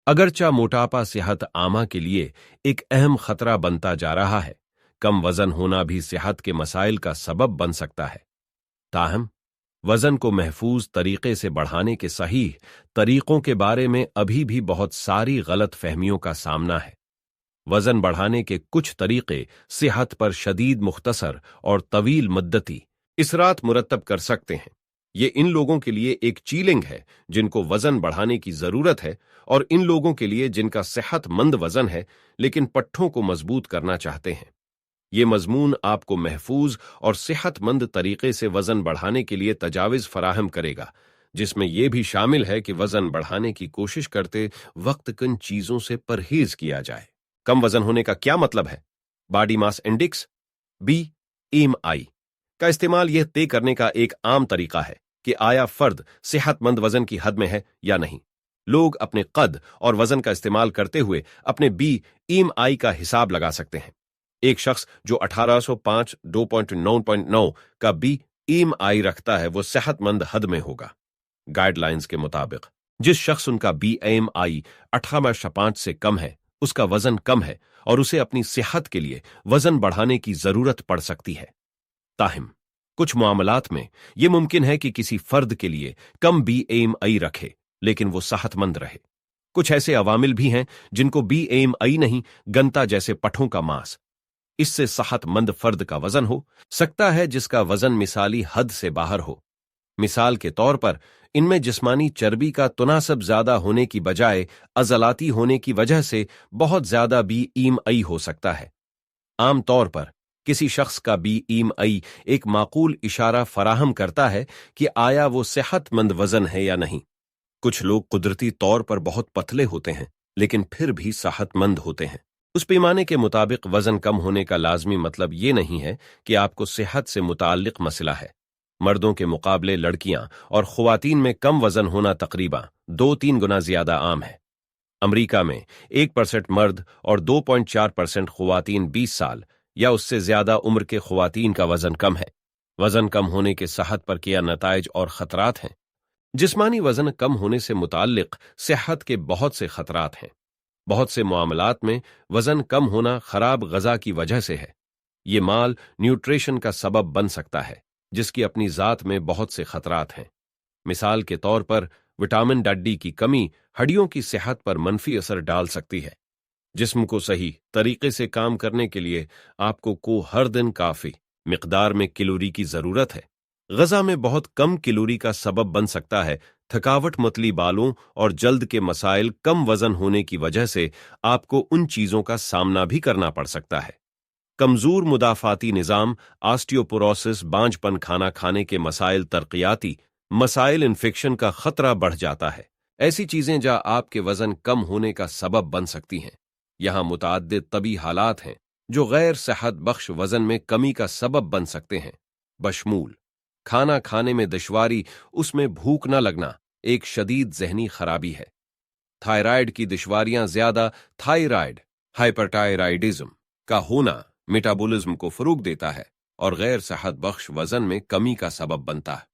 अगरचा मोटापा सेहत आमा के लिए एक अहम खतरा बनता जा रहा है, कम वजन होना भी सेहत के मसाइल का सबब बन सकता है। ताहम वजन को महफूज तरीके से बढ़ाने के सही तरीकों के बारे में अभी भी बहुत सारी गलत फहमियों का सामना है। वजन बढ़ाने के कुछ तरीके सेहत पर शदीद मुख्तसर और तवील मुद्दती इसरात मुरतब कर सकते हैं। ये इन लोगों के लिए एक चीलिंग है जिनको वजन बढ़ाने की जरूरत है, और इन लोगों के लिए जिनका सेहतमंद वजन है लेकिन पट्ठों को मजबूत करना चाहते हैं। ये मजमून आपको महफूज और सेहतमंद तरीके से वजन बढ़ाने के लिए तजाविज फराहम करेगा, जिसमें यह भी शामिल है कि वजन बढ़ाने की कोशिश करते वक्त किन चीजों से परहेज किया जाए। कम वजन होने का क्या मतलब है? बॉडी मास इंडेक्स BMI का इस्तेमाल यह तय करने का एक आम तरीका है कि आया फर्द सेहतमंद वजन की हद में है या नहीं। लोग अपने कद और वजन का इस्तेमाल करते हुए अपने BMI का हिसाब लगा सकते हैं। एक शख्स जो 1805 2.9 का BMI रखता है वो सेहतमंद हद में होगा। गाइडलाइंस के मुताबिक जिस शख्स उनका BMI 18.5 से कम है उसका वजन कम है और उसे अपनी सेहत के लिए वजन बढ़ाने की जरूरत पड़ सकती है। ताहिम कुछ मामलात में यह मुमकिन है कि किसी फर्द के लिए कम BMI रखे लेकिन वो सेहतमंद रहे। कुछ ऐसे अवामिल भी हैं जिनको BMI नहीं, गंता जैसे पठों का मांस, इससे सेहतमंद फर्द का वजन हो सकता है जिसका वजन मिसाली हद से बाहर हो। मिसाल के तौर पर इनमें जिस्मानी चर्बी का तनासब ज्यादा होने की बजाय अजलाती होने की वजह से बहुत ज्यादा BMI हो सकता है। आम तौर पर किसी शख्स का BMI एक माकूल इशारा फराहम करता है कि आया वो सेहतमंद वजन है या नहीं। कुछ लोग कुदरती तौर पर बहुत पतले होते हैं लेकिन फिर भी सेहतमंद होते हैं। उस पैमाने के मुताबिक वजन कम होने का लाजमी मतलब ये नहीं है कि आपको सेहत से मुताल्लिक मसला है। मर्दों के मुकाबले लड़कियां और खुवातीन में कम वजन होना तकरीबन 2-3 गुना ज्यादा आम है। अमरीका में 1% मर्द और 2.4% खुवातीन 20 साल या उससे ज्यादा उम्र के खुवातीन का वजन कम है। वजन कम होने के सेहत पर क्या नताइज और खतरात हैं? जिस्मानी वजन कम होने से मुताल्लिक सेहत के बहुत से खतरात हैं। बहुत से मामलात में वजन कम होना खराब गजा की वजह से है। ये माल न्यूट्रिशन का सबब बन सकता है जिसकी अपनी जात में बहुत से खतरात हैं। मिसाल के तौर पर विटामिन D की कमी हड्डियों की सेहत पर मनफी असर डाल सकती है। जिस्म को सही तरीके से काम करने के लिए आपको हर दिन काफी मिकदार में कैलोरी की जरूरत है। गजा में बहुत कम कैलोरी का सबब बन सकता है थकावट, मतली बालों और जल्द के मसाइल। कम वजन होने की वजह से आपको उन चीजों का सामना भी करना पड़ सकता है। कमजोर मुदाफाती निजाम, ऑस्टियोपोरोसिस, बांझपन, खाना खाने के मसाइल, तरक्याती मसाइल, इन्फेक्शन का खतरा बढ़ जाता है। ऐसी चीजें जो आपके वजन कम होने का सबब बन सकती हैं। यहां मुताद्दिद तबी हालात हैं जो गैर सेहत बख्श वजन में कमी का सबब बन सकते हैं, बशमूल खाना खाने में दुश्वारी, उसमें भूख न लगना एक शदीद जहनी खराबी है। थायराइड की दुश्वारियां, ज्यादा थायराइड हाइपरटायराइडिज्म का होना मेटाबॉलिज्म को फरोग देता है और गैर सेहत बख्श वजन में कमी का सबब बनता है।